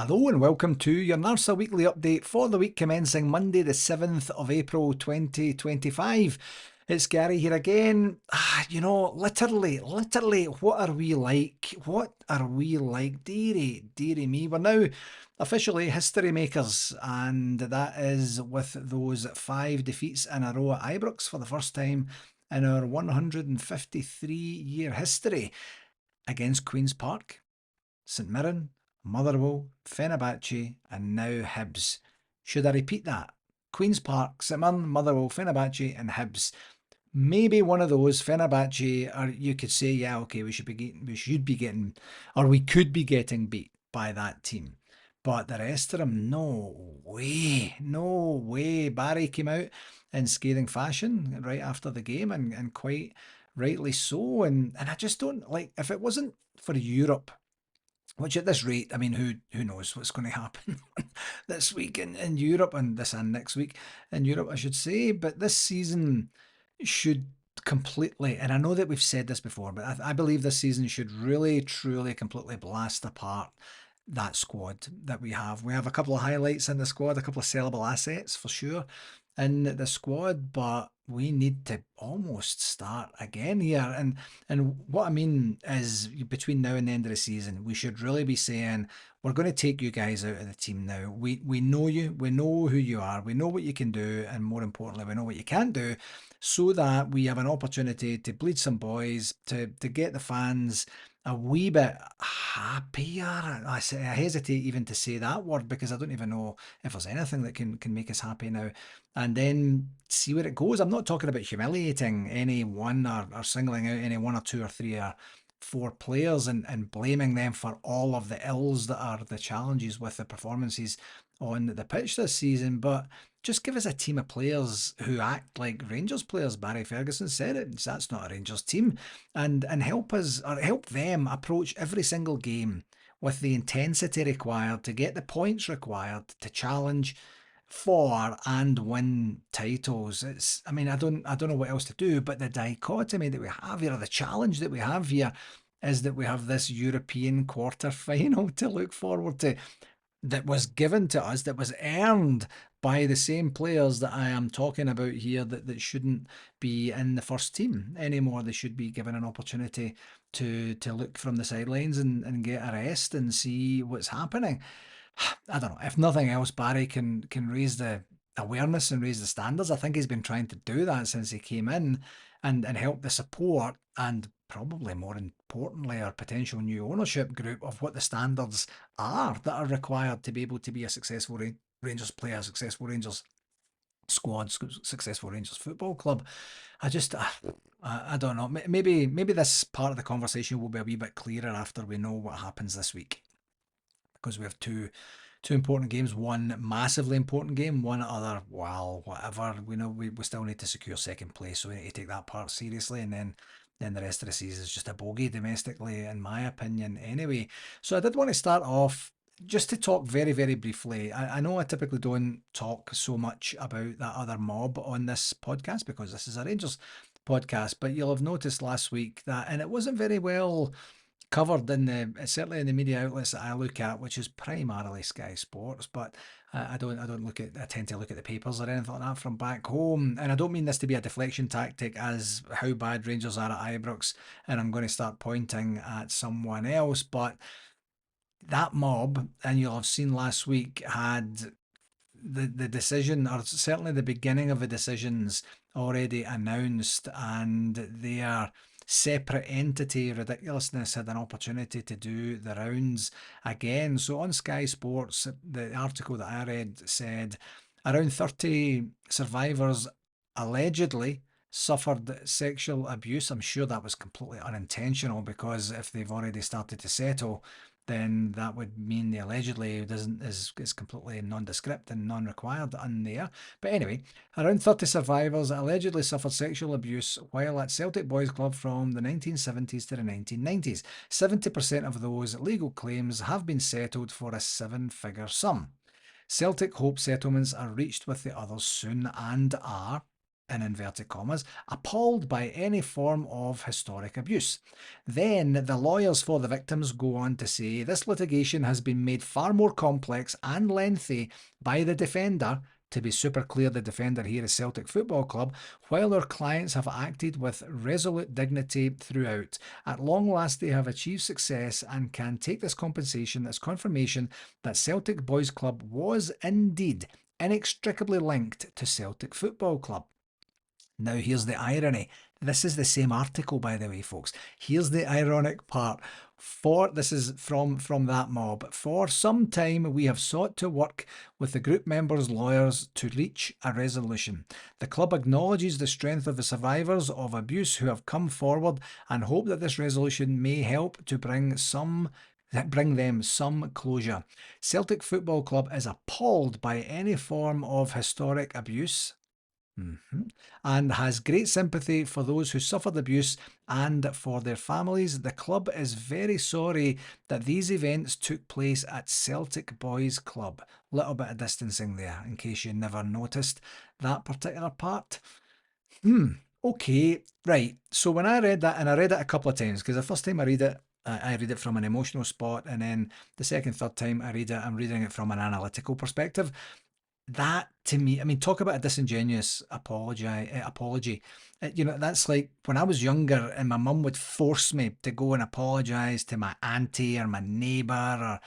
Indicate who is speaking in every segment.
Speaker 1: Hello and welcome to your NARSA weekly update for the week commencing Monday the 7th of April 2025. It's Gary here again. Literally, what are we like? What are we like? Dearie me. We're now officially history makers, and that is with those 5 defeats in a row at Ibrox for the first time in our 153-year history against Queen's Park, St Mirren, Motherwell, Fenerbahce and now Hibs. Should I repeat that? Queen's Park, St Mirren, Motherwell, Fenerbahce and Hibs. Maybe one of those, Fenerbahce, or you could say, yeah, okay, we could be getting beat by that team. But the rest of them, no way. Barry came out in scathing fashion right after the game, and quite rightly so. And I just don't like, if it wasn't for Europe, which at this rate, I mean, who knows what's going to happen this week in Europe, and this and next week in Europe, I should say. But this season should completely, and I know that we've said this before, but I believe this season should really, truly, completely blast apart that squad that we have. We have a couple of highlights in the squad, a couple of sellable assets for sure in the squad, but we need to almost start again here. And what I mean is, between now and the end of the season, we should really be saying, we're going to take you guys out of the team now. We know you, we know who you are, we know what you can do, and more importantly, we know what you can't do, so that we have an opportunity to bleed some boys, to get the fans a wee bit happier. I hesitate even to say that word, because I don't even know if there's anything that can make us happy now. And then see where it goes. I'm not talking about humiliating any one, or singling out any one or two or three or four players and blaming them for all of the ills that are the challenges with the performances on the pitch this season, but just give us a team of players who act like Rangers players. Barry Ferguson said it. That's not a Rangers team. And help us, or help them, approach every single game with the intensity required to get the points required to challenge for and win titles. I mean, I don't know what else to do, but the dichotomy that we have here, or the challenge that we have here, is that we have this European quarter final to look forward to, that was given to us, that was earned by the same players that I am talking about here, that shouldn't be in the first team anymore. They should be given an opportunity to look from the sidelines and get a rest and see what's happening. I don't know. If nothing else, Barry can raise the awareness and raise the standards. I think he's been trying to do that since he came in, and help the support, and probably more importantly, our potential new ownership group, of what the standards are that are required to be able to be a successful Rangers player, a successful Rangers squad, successful Rangers football club. I don't know. Maybe this part of the conversation will be a wee bit clearer after we know what happens this week, because we have two important games, one massively important game, one other, well, whatever. We know we still need to secure second place, so we need to take that part seriously, and then the rest of the season is just a bogey domestically, in my opinion, anyway. So I did want to start off just to talk very, very briefly. I know I typically don't talk so much about that other mob on this podcast, because this is a Rangers podcast, but you'll have noticed last week that, and it wasn't very well covered certainly in the media outlets that I look at, which is primarily Sky Sports, but I tend to look at the papers or anything like that from back home. And I don't mean this to be a deflection tactic as how bad Rangers are at Ibrox, and I'm going to start pointing at someone else, but that mob, and you'll have seen last week, had the decision, or certainly the beginning of the decisions, already announced, and their separate entity ridiculousness had an opportunity to do the rounds again. So on Sky Sports, the article that I read said around 30 survivors allegedly suffered sexual abuse. I'm sure that was completely unintentional, because if they've already started to settle, then that would mean the allegedly is completely nondescript and non-required in there. But anyway, around 30 survivors allegedly suffered sexual abuse while at Celtic Boys Club from the 1970s to the 1990s. 70% of those legal claims have been settled for a 7-figure sum. Celtic hope settlements are reached with the others soon, and are in inverted commas, appalled by any form of historic abuse. Then the lawyers for the victims go on to say this litigation has been made far more complex and lengthy by the defender. To be super clear, the defender here is Celtic Football Club, while our clients have acted with resolute dignity throughout. At long last, they have achieved success and can take this compensation as confirmation that Celtic Boys Club was indeed inextricably linked to Celtic Football Club. Now, here's the irony. This is the same article, by the way, folks. Here's the ironic part. This is from that mob. For some time, we have sought to work with the group members' lawyers to reach a resolution. The club acknowledges the strength of the survivors of abuse who have come forward and hope that this resolution may help to bring them some closure. Celtic Football Club is appalled by any form of historic abuse. And has great sympathy for those who suffered abuse and for their families. The club is very sorry that these events took place at Celtic Boys Club. Little bit of distancing there, in case you never noticed that particular part. Okay, right. So when I read that, and I read it a couple of times, because the first time I read it from an emotional spot, and then the second, third time I read it, I'm reading it from an analytical perspective. That, to me, I mean, talk about a disingenuous apology. That's like when I was younger and my mum would force me to go and apologise to my auntie or my neighbour or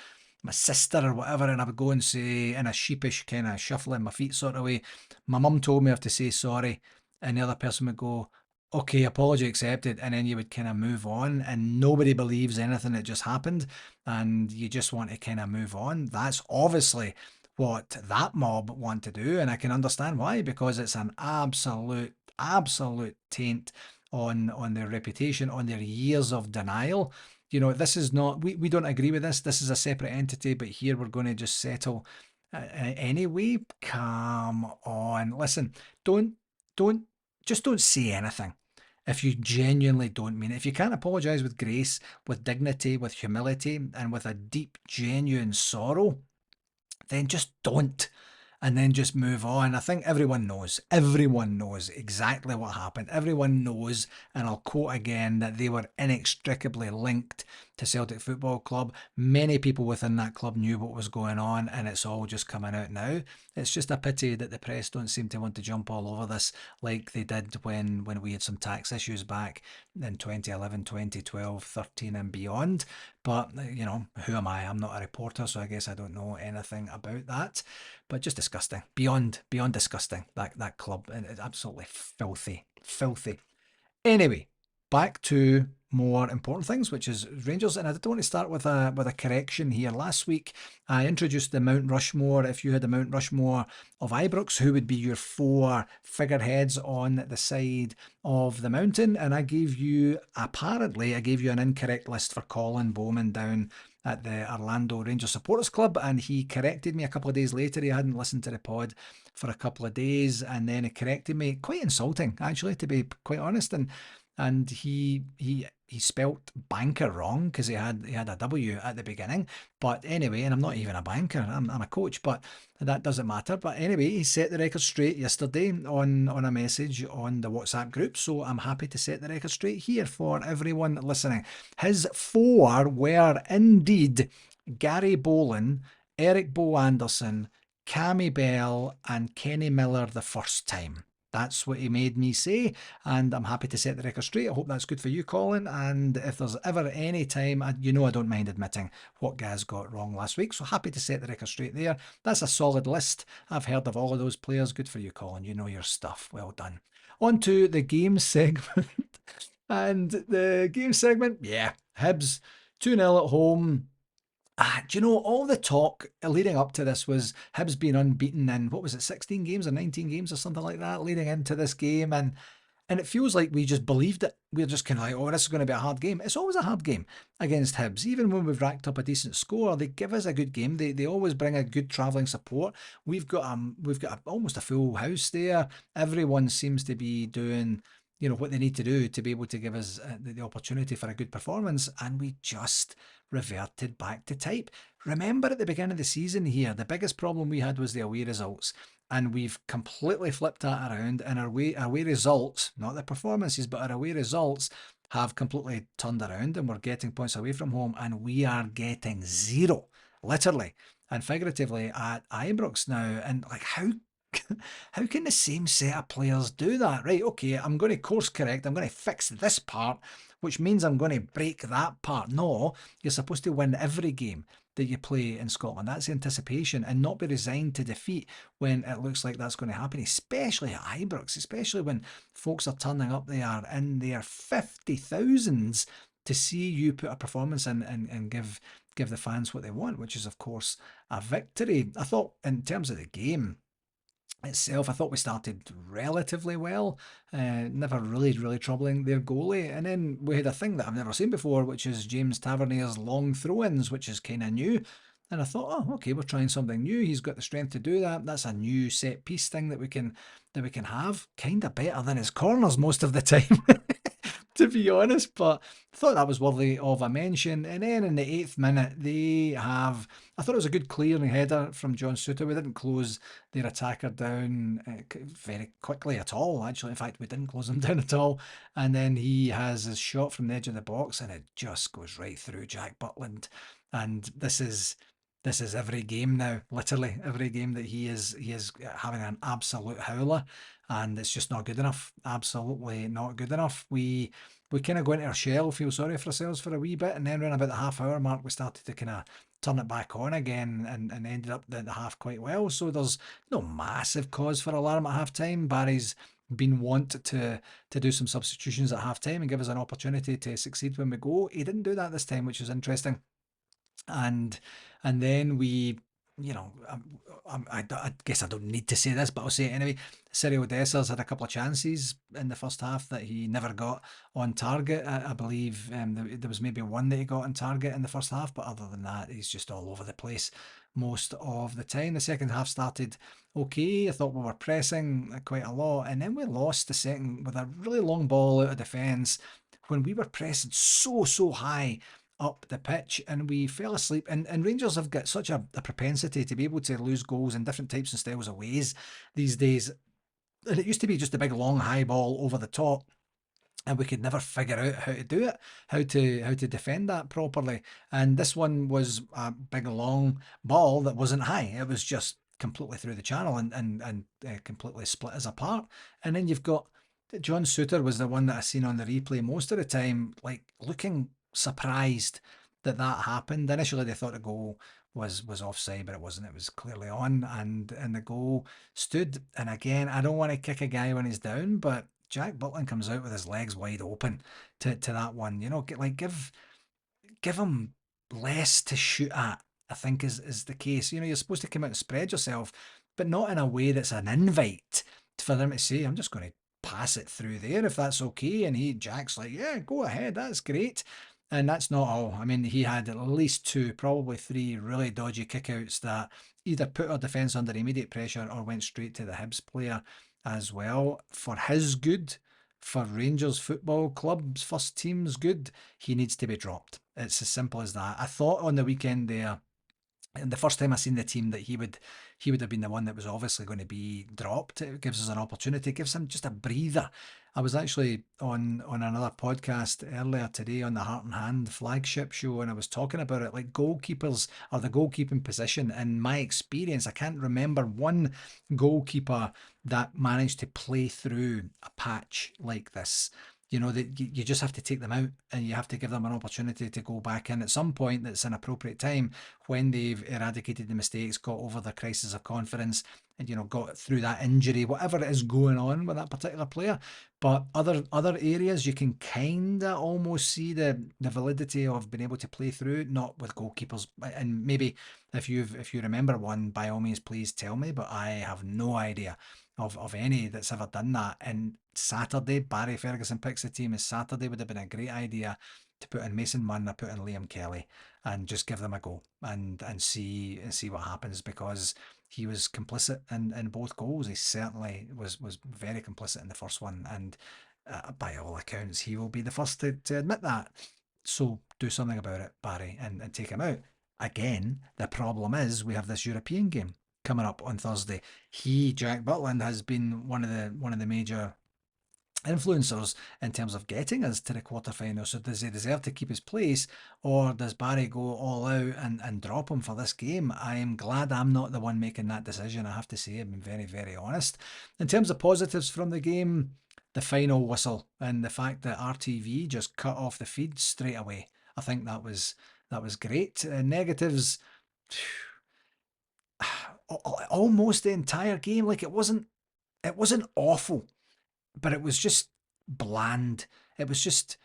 Speaker 1: my sister or whatever, and I would go and say, in a sheepish kind of shuffling my feet sort of way, my mum told me I have to say sorry, and the other person would go, okay, apology accepted, and then you would kind of move on, and nobody believes anything that just happened, and you just want to kind of move on. That's obviously what that mob want to do, and I can understand why, because it's an absolute taint on their reputation, on their years of denial. This is not, we don't agree with this. This is a separate entity, but here we're going to just settle anyway. Come on, listen, don't say anything if you genuinely don't mean it. If you can't apologize with grace, with dignity, with humility, and with a deep, genuine sorrow, then just don't, and then just move on. I think everyone knows exactly what happened. Everyone knows, and I'll quote again, that they were inextricably linked to Celtic Football Club. Many people within that club knew what was going on, and it's all just coming out now. It's just a pity that the press don't seem to want to jump all over this like they did when we had some tax issues back in 2011, 2012, 13 and beyond. But, who am I? I'm not a reporter, so I guess I don't know anything about that. But just disgusting. Beyond disgusting, that club. And it's absolutely filthy. Anyway, back to more important things, which is Rangers. And I did want to start with a correction here. Last week, I introduced the Mount Rushmore. If you had a Mount Rushmore of Ibrox, who would be your 4 figureheads on the side of the mountain? And I gave you an incorrect list for Colin Bowman down at the Orlando Rangers Supporters Club, and he corrected me a couple of days later. He hadn't listened to the pod for a couple of days, and then he corrected me. Quite insulting, actually, to be quite honest. And he spelt banker wrong because he had a W at the beginning. But anyway, and I'm not even a banker, I'm a coach, but that doesn't matter. But anyway, he set the record straight yesterday on a message on the WhatsApp group. So I'm happy to set the record straight here for everyone listening. His 4 were indeed Gary Boland, Eric Bo Anderson, Cammy Bell, and Kenny Miller the first time. That's what he made me say, and I'm happy to set the record straight. I hope that's good for you, Colin. And if there's ever any time, I don't mind admitting what Gaz got wrong last week, so happy to set the record straight there. That's a solid list. I've heard of all of those players. Good for you, Colin. You know your stuff. Well done. On to the game segment. And the game segment, Hibs 2-0 at home. All the talk leading up to this was Hibs being unbeaten in, 16 games or 19 games or something like that leading into this game. And it feels like we just believed it. We're just kind of like, this is going to be a hard game. It's always a hard game against Hibs. Even when we've racked up a decent score, they give us a good game. They always bring a good travelling support. We've got almost a full house there. Everyone seems to be doing what they need to do to be able to give us the opportunity for a good performance, and we just reverted back to type. Remember at the beginning of the season here, the biggest problem we had was the away results, and we've completely flipped that around, and our way results, not the performances, but our away results have completely turned around, and we're getting points away from home, and we are getting zero, literally and figuratively, at Ibrox now. And like, how can the same set of players do that? Right, okay, I'm going to course correct, I'm going to fix this part, which means I'm going to break that part. No, you're supposed to win every game that you play in Scotland. That's anticipation, and not be resigned to defeat when it looks like that's going to happen, especially at Ibrox, especially when folks are turning up there in their 50,000s to see you put a performance in, and give the fans what they want, which is, of course, a victory. I thought, in terms of the game itself, I thought we started relatively well, never really troubling their goalie. And then we had a thing that I've never seen before, which is James Tavernier's long throw-ins, which is kind of new. And I thought, oh, okay, we're trying something new. He's got the strength to do that. That's a new set piece thing that we can have. Kind of better than his corners most of the time, to be honest. But I thought that was worthy of a mention. And then in the 8th minute, I thought it was a good clearing header from John Souttar. We didn't close their attacker down very quickly at all, actually. In fact, we didn't close him down at all. And then he has his shot from the edge of the box, and it just goes right through Jack Butland. And this is every game now, literally every game that he is having an absolute howler, and it's just not good enough. Absolutely not good enough. We kind of go into our shell, feel sorry for ourselves for a wee bit, and then around about the half-hour mark, we started to kind of turn it back on again, and ended up the half quite well. So there's no massive cause for alarm at half time. Barry's been wont to do some substitutions at half time and give us an opportunity to succeed when we go. He didn't do that this time, which is interesting. And then we, I guess I don't need to say this, but I'll say it anyway. Cyril Dessers had a couple of chances in the first half that he never got on target. I believe there was maybe one that he got on target in the first half, but other than that, he's just all over the place most of the time. The second half started okay. I thought we were pressing quite a lot, and then we lost the second with a really long ball out of defence when we were pressing so high up the pitch, and we fell asleep. And Rangers have got such a propensity to be able to lose goals in different types and styles of ways these days. And it used to be just a big long high ball over the top, and we could never figure out how to do it, how to defend that properly. And this one was a big long ball that wasn't high. It was just completely through the channel, and completely split us apart. And then you've got John Souttar was the one that I seen on the replay most of the time, like looking surprised that happened. Initially, they thought the goal was offside, but it wasn't. It was clearly on, and the goal stood. And again, I don't want to kick a guy when he's down, but Jack Butland comes out with his legs wide open to that one. Give him less to shoot at, I think is the case. You're supposed to come out and spread yourself, but not in a way that's an invite for them to say, I'm just going to pass it through there if that's okay. And Jack's like, yeah, go ahead, that's great. And that's not all. I mean, he had at least 2, probably 3 really dodgy kickouts that either put our defence under immediate pressure or went straight to the Hibs player as well. For his good, for Rangers Football Club's first team's good, he needs to be dropped. It's as simple as that. I thought on the weekend there, and the first time I seen the team, that he would have been the one that was obviously going to be dropped. It gives us an opportunity, it gives him just a breather. I was actually on another podcast earlier today on the Heart and Hand flagship show, and I was talking about it. Like, goalkeepers are the goalkeeping position. In my experience, I can't remember one goalkeeper that managed to play through a patch like this. That you just have to take them out, and you have to give them an opportunity to go back in at some point that's an appropriate time, when they've eradicated the mistakes, got over the crisis of confidence, and got through that injury, whatever it is going on with that particular player. But other areas, you can kind of almost see the validity of being able to play through, not with goalkeepers. And maybe if you remember one, by all means, please tell me, but I have no idea of any that's ever done that. And Saturday, Barry Ferguson picks the team, as Saturday would have been a great idea to put in Mason Munn or put in Liam Kelly and just give them a go and see what happens, because he was complicit in both goals. He certainly was very complicit in the first one, and by all accounts, he will be the first to admit that. So do something about it, Barry, and take him out. Again, the problem is we have this European game. coming up on Thursday. Jack Butland, has been one of the major influencers in terms of getting us to the quarterfinal. So does he deserve to keep his place, or does Barry go all out and drop him for this game? I am glad I'm not the one making that decision. I have to say, I've been very, very honest. In terms of positives from the game, the final whistle and the fact that RTV just cut off the feed straight away. I think that was great. Negatives, almost the entire game. Like it wasn't awful, but it was just bland. It was just,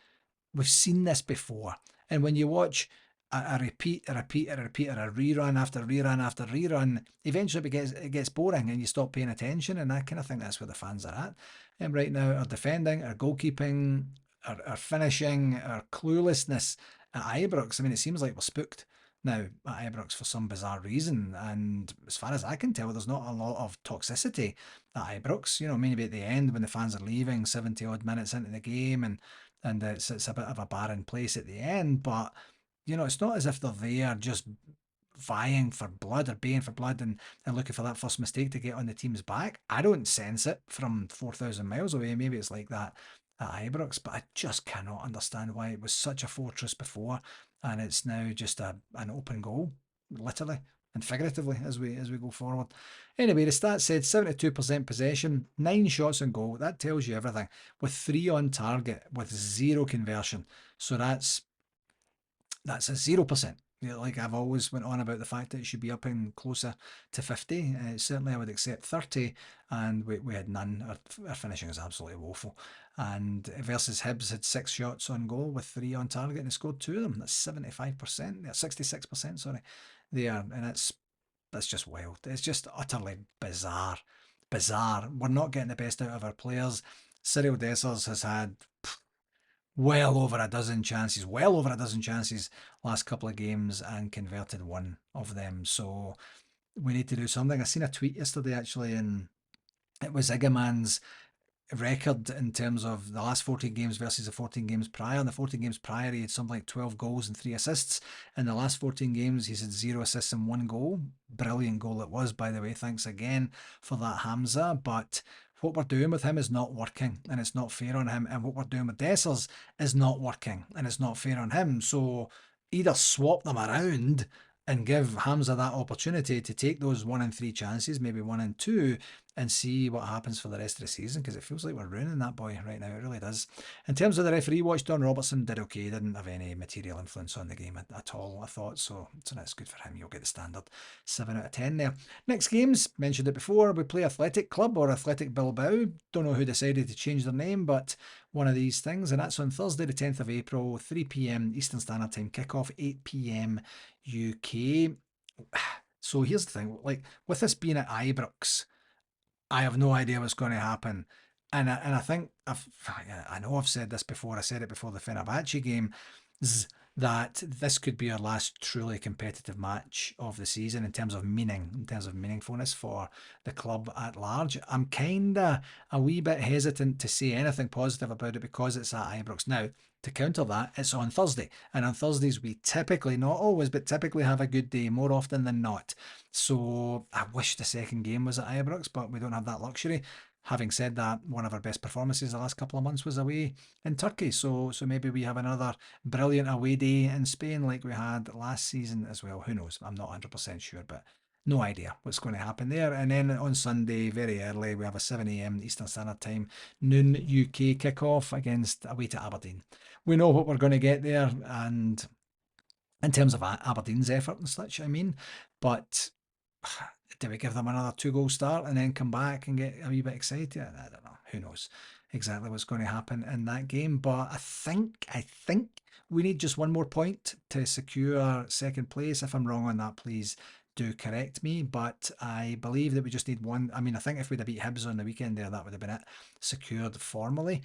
Speaker 1: we've seen this before. And when you watch a repeat, a repeat, a repeat, or a rerun after rerun after rerun, eventually it gets boring and you stop paying attention. And I kind of think that's where the fans are at. And right now, our defending, our goalkeeping, our finishing, our cluelessness at Ibrox. I mean, it seems like we're spooked now at Ibrox for some bizarre reason. And as far as I can tell, there's not a lot of toxicity at Ibrox. Maybe at the end when the fans are leaving 70 odd minutes into the game, and it's a bit of a barren place at the end. But it's not as if they're there just vying for blood or baying for blood and looking for that first mistake to get on the team's back. I don't sense it from 4,000 miles away. Maybe it's like that at Ibrox, but I just cannot understand why it was such a fortress before and it's now just an open goal, literally and figuratively, as we go forward. Anyway, the stats said 72% possession, 9 shots on goal. That tells you everything. With 3 on target, with 0 conversion. So that's a 0%. Like I've always went on about the fact that it should be up in closer to 50. Certainly I would accept 30, and we had none. Our finishing is absolutely woeful. And versus Hibs had 6 shots on goal with 3 on target, and they scored 2 of them. That's 75%. 66%, sorry. There, and that's just wild. It's just utterly bizarre. We're not getting the best out of our players. Cyril Dessers has had well over a dozen chances last couple of games and converted 1 of them. So we need to do something. I seen a tweet yesterday actually, and it was Igaman's record in terms of the last 14 games versus the 14 games prior. In the 14 games prior, he had something like 12 goals and 3 assists. In the last 14 games, he's had 0 assists and 1 goal. Brilliant goal it was, by the way. Thanks again for that, Hamza. But what we're doing with him is not working, and it's not fair on him. And what we're doing with Dessers is not working, and it's not fair on him. So either swap them around and give Hamza that opportunity to take those 1 in 3 chances, maybe 1 in 2, and see what happens for the rest of the season, because it feels like we're ruining that boy right now. It really does. In terms of the referee watch, Don Robertson did okay. Didn't have any material influence on the game at all, I thought. So that's good for him. You'll get the standard 7 out of 10 there. Next games, mentioned it before, we play Athletic Club or Athletic Bilbao. Don't know who decided to change their name, but one of these things. And that's on Thursday, the 10th of April, 3 p.m. Eastern Standard Time kickoff, 8 p.m. UK. So here's the thing, like with this being at Ibrox, I have no idea what's going to happen. And I think, I know I've said this before, I said it before the Fenerbahce game, that this could be our last truly competitive match of the season in terms of meaningfulness for the club at large. I'm kind of a wee bit hesitant to say anything positive about it because it's at Ibrox. Now, to counter that, it's on Thursday. And on Thursdays, we typically, not always, but typically have a good day more often than not. So I wish the second game was at Ibrox, but we don't have that luxury. Having said that, one of our best performances the last couple of months was away in Turkey. So maybe we have another brilliant away day in Spain like we had last season as well. Who knows? I'm not 100% sure, but no idea what's going to happen there. And then on Sunday, very early, we have a 7 a.m. Eastern Standard Time, noon UK kickoff against away to Aberdeen. We know what we're going to get there, and in terms of Aberdeen's effort and such, I mean, but do we give them another 2-goal start and then come back and get a wee bit excited? I don't know. Who knows exactly what's going to happen in that game? But I think we need just 1 more point to secure second place. If I'm wrong on that, please do correct me. But I believe that we just need 1. I mean, I think if we'd have beat Hibs on the weekend there, that would have been it, secured formally.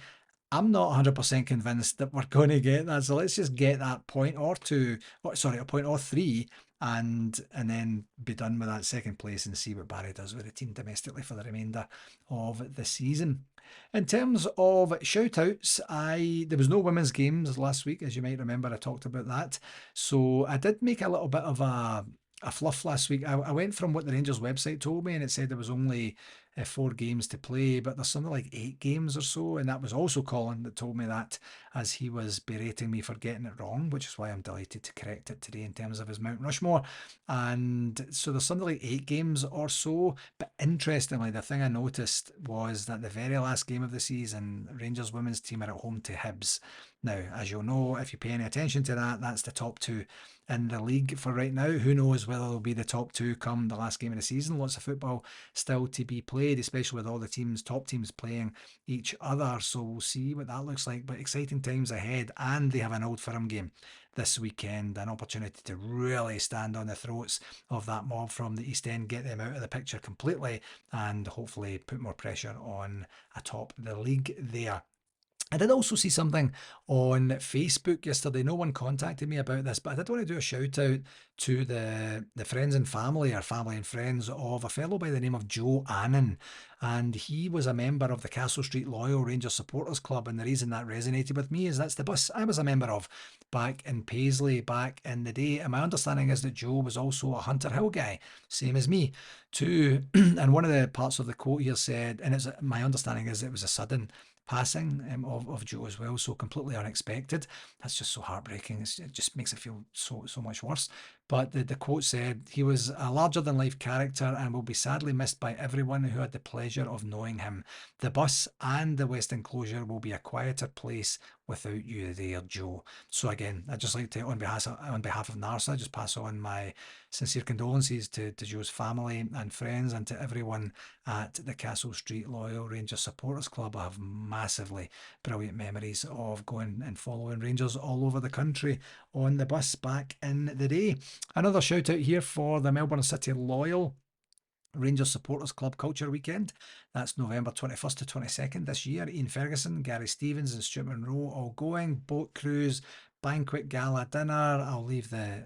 Speaker 1: I'm not 100% convinced that we're going to get that. So let's just get that point or 2, a point or 3, and then be done with that second place and see what Barry does with the team domestically for the remainder of the season. In terms of shout-outs, there was no women's games last week, as you might remember. I talked about that. So I did make a little bit of a a fluff last week. I went from what the Rangers website told me, and it said there was only 4 games to play, but there's something like 8 games or so, and that was also Colin that told me that, as he was berating me for getting it wrong, which is why I'm delighted to correct it today in terms of his Mount Rushmore. And so there's something like 8 games or so, but interestingly, the thing I noticed was that the very last game of the season, Rangers women's team are at home to Hibs. Now, as you'll know, if you pay any attention to that, that's the top two in the league for right now. Who knows whether they'll be the top two come the last game of the season. Lots of football still to be played, especially with all the top teams playing each other. So we'll see what that looks like. But exciting times ahead, and they have an Old Firm game this weekend, an opportunity to really stand on the throats of that mob from the East End, get them out of the picture completely, and hopefully put more pressure on atop the league there. I did also see something on Facebook yesterday. No one contacted me about this, but I did want to do a shout out to the friends and family, or family and friends, of a fellow by the name of Joe Annan. And he was a member of the Castle Street Loyal Rangers Supporters Club. And the reason that resonated with me is that's the bus I was a member of back in Paisley back in the day. And my understanding is that Joe was also a Hunter Hill guy, same as me too. And one of the parts of the quote here said, and it's my understanding is it was a sudden passing of Joe as well, so completely unexpected. That's just so heartbreaking. It just makes it feel so much worse. But the quote said, he was a larger than life character and will be sadly missed by everyone who had the pleasure of knowing him. The bus and the West Enclosure will be a quieter place without you there, Joe. So again, I'd just like to, on behalf of NARSA, just pass on my sincere condolences to Joe's family and friends, and to everyone at the Castle Street Loyal Rangers Supporters Club. I have massively brilliant memories of going and following Rangers all over the country on the bus back in the day. Another shout out here for the Melbourne City Loyal Rangers Supporters Club Culture Weekend. That's November 21st to 22nd this year. Ian Ferguson, Gary Stevens and Stuart Monroe all going. Boat cruise, banquet, gala, dinner. I'll leave the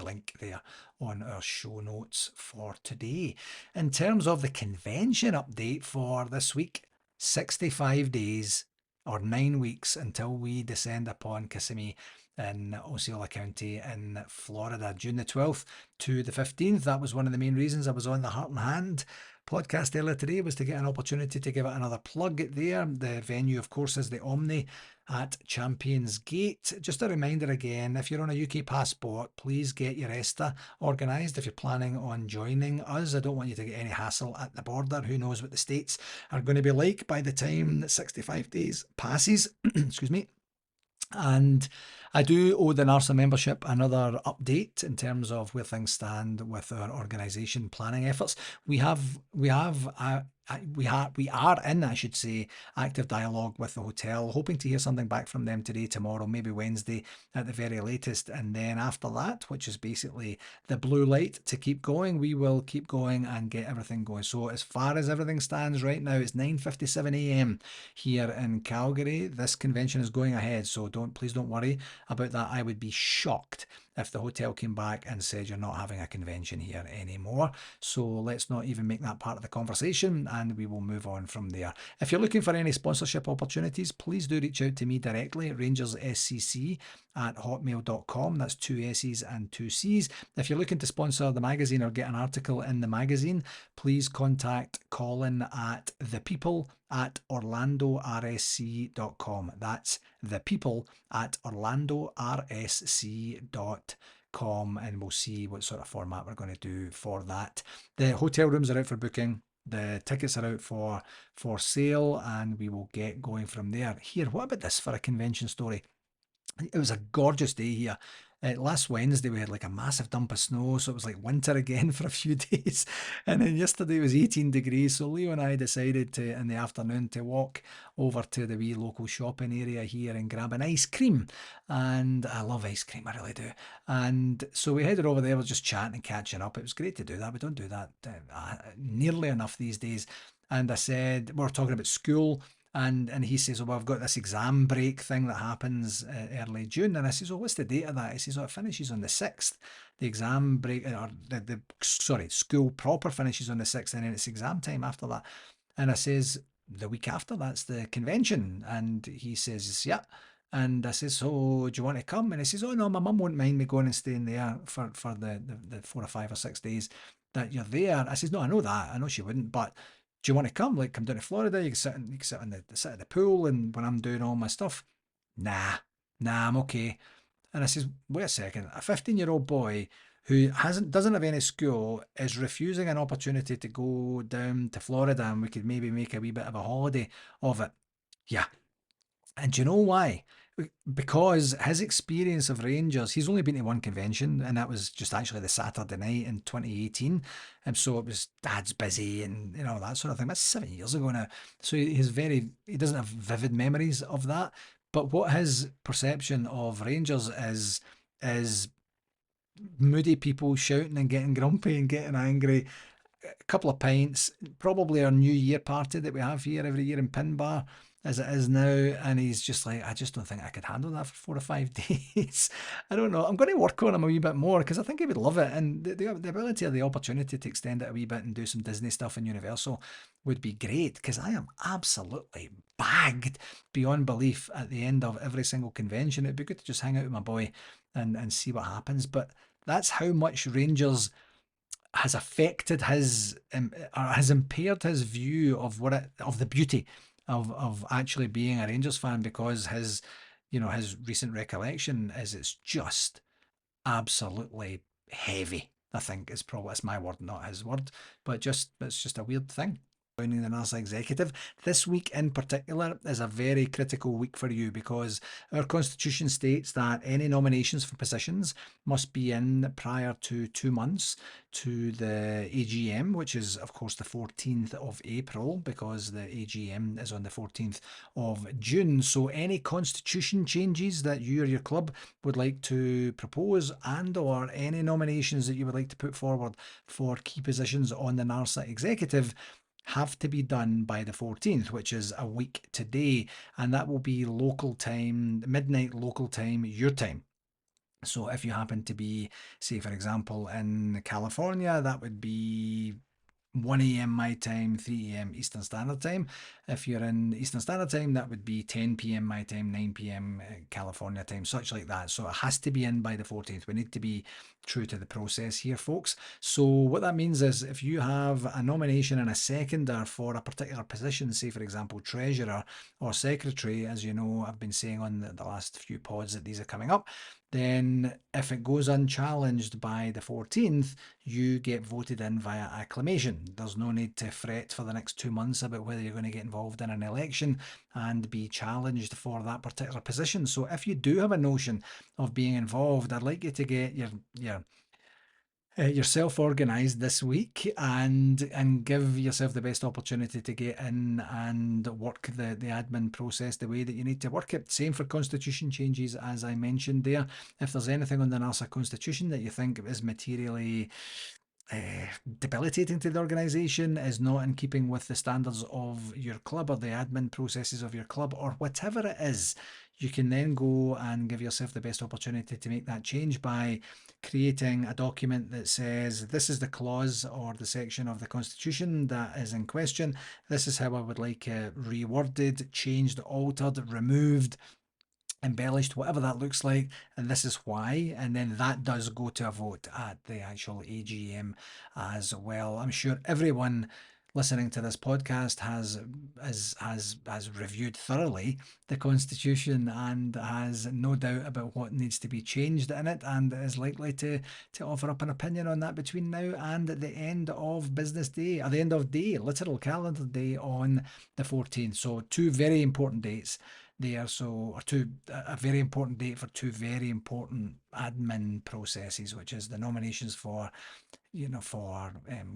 Speaker 1: link there on our show notes for today. In terms of the convention update for this week, 65 days or 9 weeks until we descend upon Kissimmee in Osceola County in Florida, June the 12th to the 15th. That was one of the main reasons I was on the Heart and Hand podcast earlier today, was to get an opportunity to give it another plug there. The venue, of course, is the Omni at Champions Gate. Just a reminder again, if you're on a UK passport, please get your ESTA organised if you're planning on joining us. I don't want you to get any hassle at the border. Who knows what the States are going to be like by the time that 65 days passes. Excuse me. And I do owe the NARSA membership another update in terms of where things stand with our organisation planning efforts. We are in, I should say, active dialogue with the hotel, hoping to hear something back from them today, tomorrow, maybe Wednesday at the very latest. And then after that, which is basically the blue light to keep going, we will keep going and get everything going. So as far as everything stands right now, it's 9:57 a.m. here in Calgary. This convention is going ahead, so please don't worry about that. I would be shocked if the hotel came back and said you're not having a convention here anymore. So let's not even make that part of the conversation, and we will move on from there. If you're looking for any sponsorship opportunities, please do reach out to me directly at rangersscc@hotmail.com. That's 2 S's and 2 C's. If you're looking to sponsor the magazine or get an article in the magazine, please contact Colin at thepeople@orlandorsc.com. That's thepeople@orlandorsc.com, and we'll see what sort of format we're going to do for that. The hotel rooms are out for booking. The tickets are out for sale, and we will get going from there. Here, what about this for a convention story? It was a gorgeous day here. Last Wednesday we had like a massive dump of snow, so it was like winter again for a few days. And then yesterday it was 18 degrees, so Leo and I decided to, in the afternoon, to walk over to the wee local shopping area here and grab an ice cream. And I love ice cream, I really do. And so we headed over there, we were just chatting and catching up. It was great to do that. We don't do that nearly enough these days. And I said, we were talking about school. And he says, well, I've got this exam break thing that happens early June. And I says, well, what's the date of that? He says, oh, it finishes on the 6th. The exam break, or school proper finishes on the 6th, and then it's exam time after that. And I says, the week after, that's the convention. And he says, yeah. And I says, so do you want to come? And he says, oh no, my mum won't mind me going and staying there for the 4 or 5 or 6 days that you're there. I says, no, I know that. I know she wouldn't, but do you want to come? Like, come down to Florida. You can sit in sit at the pool, and when I'm doing all my stuff. Nah, I'm okay. And I says, wait a second, a 15-year-old boy who doesn't have any school is refusing an opportunity to go down to Florida, and we could maybe make a wee bit of a holiday of it. Yeah. And do you know why? Because his experience of Rangers, he's only been to one convention, and that was just actually the Saturday night in 2018. And so it was dad's busy and that sort of thing. That's 7 years ago now. So he doesn't have vivid memories of that. But what his perception of Rangers is moody people shouting and getting grumpy and getting angry, a couple of pints, probably our New Year party that we have here every year in Pin Bar as it is now. And he's just like, I just don't think I could handle that for 4 or 5 days. I don't know. I'm going to work on him a wee bit more because I think he would love it. And the ability or the opportunity to extend it a wee bit and do some Disney stuff in Universal would be great, because I am absolutely bagged beyond belief at the end of every single convention. It'd be good to just hang out with my boy and see what happens. But that's how much Rangers has affected his or has impaired his view of of the beauty of actually being a Rangers fan, because his recent recollection is it's just absolutely heavy. I think that's my word, not his word, but it's just a weird thing. Joining the NARSA executive. This week in particular is a very critical week for you, because our constitution states that any nominations for positions must be in prior to 2 months to the AGM, which is of course the 14th of April, because the AGM is on the 14th of June. So any constitution changes that you or your club would like to propose, and or any nominations that you would like to put forward for key positions on the NARSA executive, have to be done by the 14th, which is a week today, and that will be local time, midnight local time, your time. So if you happen to be, say for example, in California, that would be 1 a.m. my time, 3 a.m. Eastern Standard Time. If you're in Eastern Standard Time, that would be 10 p.m. my time, 9 p.m. California time, such like that. So it has to be in by the 14th. We need to be true to the process here, folks. So what that means is, if you have a nomination and a seconder for a particular position, say for example treasurer or secretary, as you know I've been saying on the last few pods that these are coming up, then if it goes unchallenged by the 14th, you get voted in via acclamation. There's no need to fret for the next 2 months about whether you're going to get involved in an election and be challenged for that particular position. So if you do have a notion of being involved, I'd like you to get yourself organised this week and give yourself the best opportunity to get in and work the admin process the way that you need to work it. Same for constitution changes, as I mentioned there. If there's anything on the NARSA constitution that you think is materially debilitating to the organisation, is not in keeping with the standards of your club or the admin processes of your club, or whatever it is, you can then go and give yourself the best opportunity to make that change by creating a document that says, this is the clause or the section of the constitution that is in question, this is how I would like it reworded, changed, altered, removed, embellished, whatever that looks like, and this is why. And then that does go to a vote at the actual AGM as well. I'm sure everyone listening to this podcast has reviewed thoroughly the constitution and has no doubt about what needs to be changed in it, and is likely to offer up an opinion on that between now and at the end of business day, or the end of day, literal calendar day on the 14th. So two very important dates there. So a very important date for two very important admin processes, which is the nominations for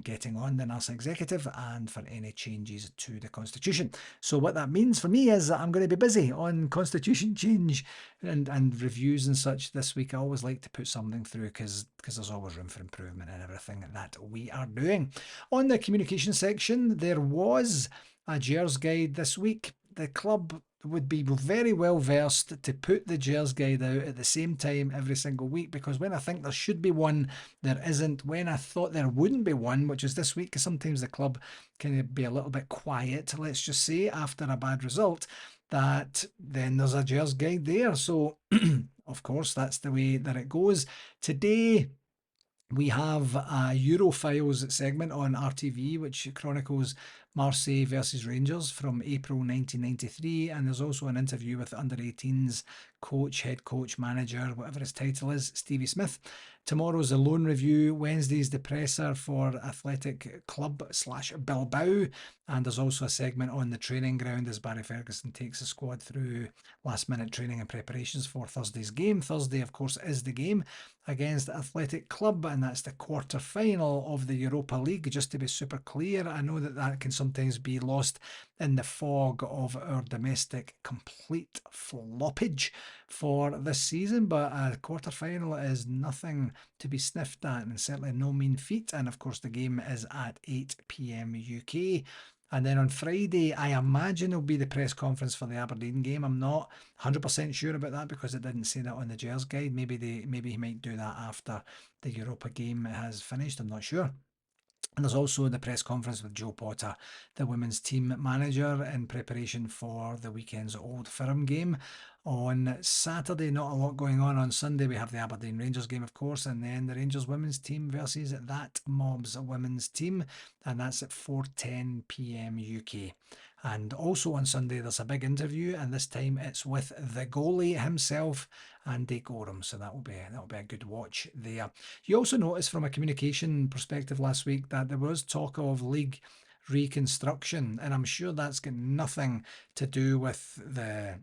Speaker 1: getting on the NARSA executive, and for any changes to the constitution. So what that means for me is that I'm going to be busy on constitution change and reviews and such this week. I always like to put something through, because there's always room for improvement in everything that we are doing. On the communication section, there was a Gers guide this week. The club would be very well versed to put the Gers guide out at the same time every single week, because when I think there should be one, there isn't. When I thought there wouldn't be one, which is this week, because sometimes the club can be a little bit quiet, let's just say, after a bad result, that then there's a Gers guide there. So, of course, that's the way that it goes. Today, we have a Europhiles segment on RTV, which chronicles Marseille versus Rangers from April 1993. And there's also an interview with under 18s coach, head coach, manager, whatever his title is, Stevie Smith. Tomorrow's a loan review. Wednesday's the presser for Athletic Club / Bilbao. And there's also a segment on the training ground as Barry Ferguson takes the squad through last minute training and preparations for Thursday's game. Thursday, of course, is the game against Athletic Club, and that's the quarter final of the Europa League. Just to be super clear, I know that that can sometimes be lost in the fog of our domestic complete floppage for this season, but a quarter final is nothing to be sniffed at, and certainly no mean feat. And of course, the game is at 8 p.m. UK. And then on Friday, I imagine there'll be the press conference for the Aberdeen game. I'm not 100% sure about that because it didn't say that on the Gers guide. Maybe he might do that after the Europa game has finished. I'm not sure. And there's also the press conference with Joe Potter, the women's team manager, in preparation for the weekend's Old Firm game. On Saturday, not a lot going on. On Sunday, we have the Aberdeen Rangers game, of course, and then the Rangers women's team versus that Mobs women's team, and that's at 4:10 p.m. UK. And also on Sunday, there's a big interview, and this time it's with the goalie himself, Andy Gorham. So that'll be a good watch there. You also noticed from a communication perspective last week that there was talk of league reconstruction, and I'm sure that's got nothing to do with the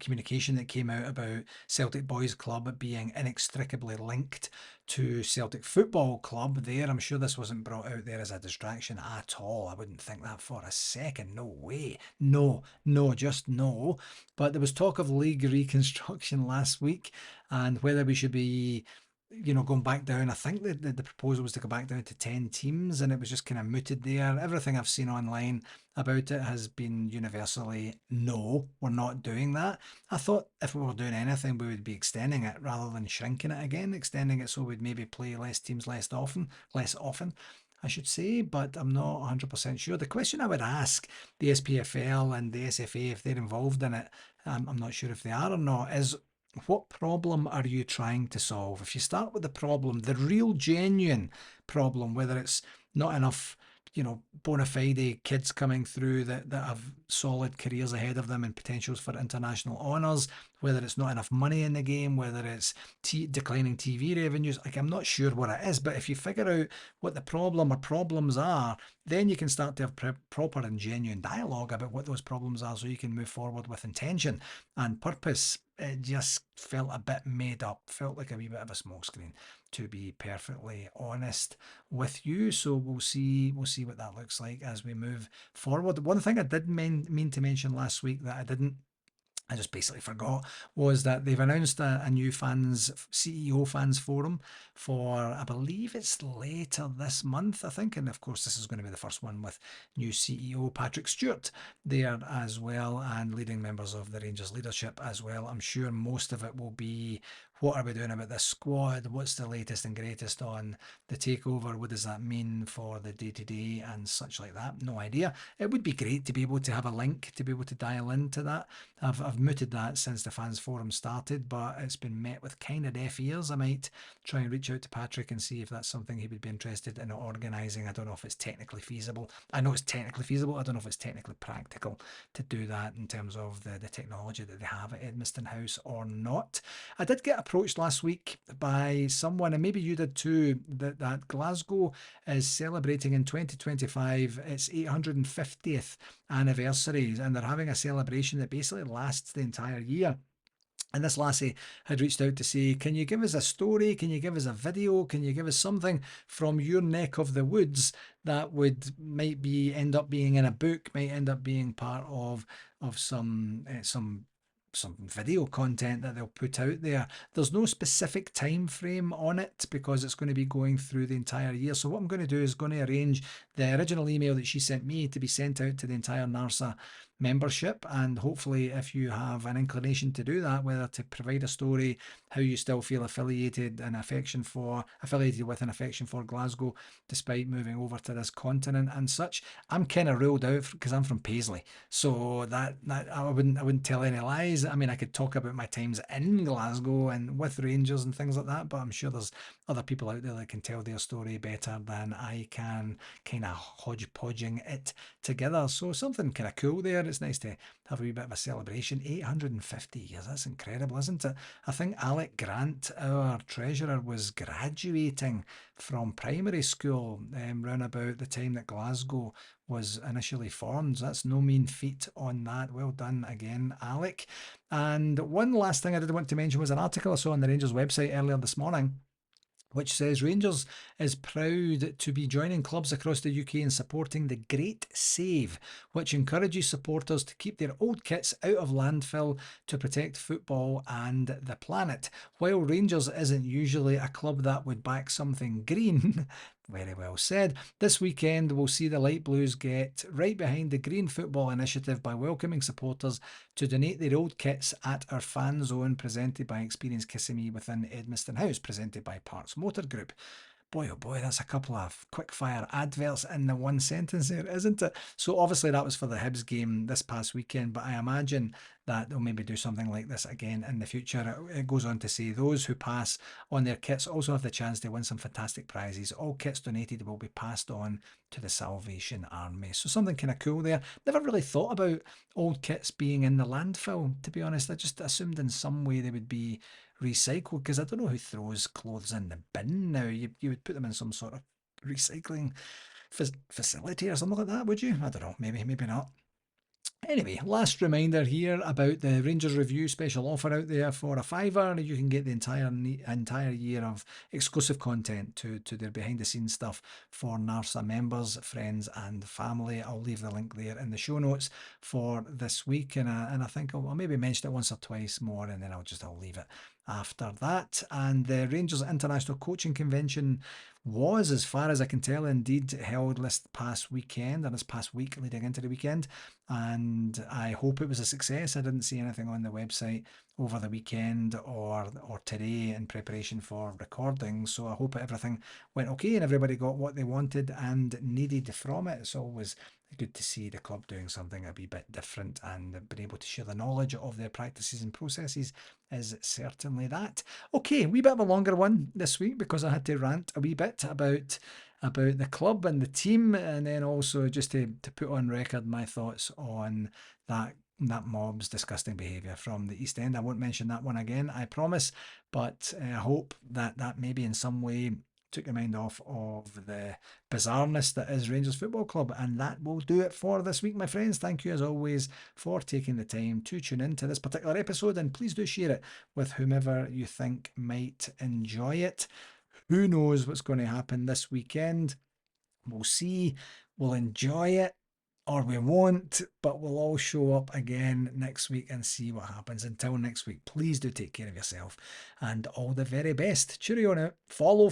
Speaker 1: communication that came out about Celtic Boys Club being inextricably linked to Celtic Football Club there. I'm sure this wasn't brought out there as a distraction at all. I wouldn't think that for a second. No way. No, just no. But there was talk of league reconstruction last week and whether we should be going back down. I think the proposal was to go back down to 10 teams, and it was just kind of mooted there. Everything I've seen online about it has been universally, no, we're not doing that. I thought if we were doing anything, we would be extending it rather than shrinking it again, extending it so we'd maybe play less teams less often, I should say, but I'm not 100% sure. The question I would ask the SPFL and the SFA, if they're involved in it, I'm not sure if they are or not, is what problem are you trying to solve? If you start with the problem, the real genuine problem, whether it's not enough, bona fide kids coming through that have solid careers ahead of them and potentials for international honours, whether it's not enough money in the game, whether it's declining TV revenues, I'm not sure what it is, but if you figure out what the problem or problems are, then you can start to have proper and genuine dialogue about what those problems are so you can move forward with intention and purpose. It just felt a bit made up, felt like a wee bit of a smokescreen, to be perfectly honest with you. So we'll see what that looks like as we move forward. One thing I did mean to mention last week that I just basically forgot was that they've announced a new CEO fans forum for, I believe it's later this month, I think. And of course, this is going to be the first one with new CEO Patrick Stewart there as well, and leading members of the Rangers leadership as well. I'm sure most of it will be, what are we doing about this squad? What's the latest and greatest on the takeover? What does that mean for the day-to-day and such like that? No idea. It would be great to be able to have a link, to be able to dial into that. I've mooted that since the fans forum started, but it's been met with kind of deaf ears. I might try and reach out to Patrick and see if that's something he would be interested in organising. I don't know if it's technically feasible. I know it's technically feasible. I don't know if it's technically practical to do that in terms of the technology that they have at Edmiston House or not. I did get approached last week by someone, and maybe you did too, that Glasgow is celebrating in 2025 its 850th anniversary, and they're having a celebration that basically lasts the entire year. And this lassie had reached out to say, can you give us a story? Can you give us a video? Can you give us something from your neck of the woods that might end up being in a book, might end up being part of some video content that they'll put out there. There's no specific time frame on it because it's going to be going through the entire year. So what I'm going to do is going to arrange the original email that she sent me to be sent out to the entire NARSA membership. And hopefully, if you have an inclination to do that, whether to provide a story, how you still feel affiliated with an affection for Glasgow, despite moving over to this continent and such. I'm kind of ruled out because I'm from Paisley, so that I wouldn't tell any lies. I mean, I could talk about my times in Glasgow and with Rangers and things like that, but I'm sure there's other people out there that can tell their story better than I can, kind of hodgepodging it together. So something kind of cool there. It's nice to have a wee bit of a celebration. 850 years, that's incredible, isn't it? I think Alec Grant, our treasurer, was graduating from primary school round about the time that Glasgow was initially formed. That's no mean feat on that. Well done again, Alec. And one last thing I did want to mention was an article I saw on the Rangers website earlier this morning, which says Rangers is proud to be joining clubs across the UK in supporting the Great Save, which encourages supporters to keep their old kits out of landfill to protect football and the planet. While Rangers isn't usually a club that would back something green, very well said. This weekend, we'll see the Light Blues get right behind the Green Football Initiative by welcoming supporters to donate their old kits at our fan zone, presented by Experience Kissimmee within Edmiston House, presented by Parks Motor Group. Boy, oh boy, that's a couple of quick-fire adverts in the one sentence there, isn't it? So obviously that was for the Hibs game this past weekend, but I imagine that they'll maybe do something like this again in the future. It goes on to say those who pass on their kits also have the chance to win some fantastic prizes. All kits donated will be passed on to the Salvation Army. So something kind of cool there. Never really thought about old kits being in the landfill, to be honest. I just assumed in some way they would be recycled, because I don't know who throws clothes in the bin now. You would put them in some sort of recycling facility or something like that, would you? I don't know, maybe not. Anyway, last reminder here about the Rangers Review special offer out there. For a £5, you can get the entire year of exclusive content to their behind the scenes stuff for NARSA members, friends and family. I'll leave the link there in the show notes for this week, and I think I'll maybe mention it once or twice more, and then I'll leave it after that. And the Rangers International Coaching Convention was, as far as I can tell, indeed held this past weekend, and this past week leading into the weekend, and I hope it was a success. I didn't see anything on the website over the weekend or today in preparation for recording, so I hope everything went okay and everybody got what they wanted and needed from it. It's always good to see the club doing something a wee bit different, and being able to share the knowledge of their practices and processes is certainly that. Okay, a wee bit of a longer one this week because I had to rant a wee bit about the club and the team, and then also just to put on record my thoughts on that mob's disgusting behaviour from the East End. I won't mention that one again, I promise, but I hope that maybe in some way took your mind off of the bizarreness that is Rangers Football Club. And that will do it for this week, my friends. Thank you as always for taking the time to tune in to this particular episode, and please do share it with whomever you think might enjoy it. Who knows what's going to happen this weekend? We'll see. We'll enjoy it or we won't, but we'll all show up again next week and see what happens. Until next week, please do take care of yourself and all the very best. Cheerio now. Follow.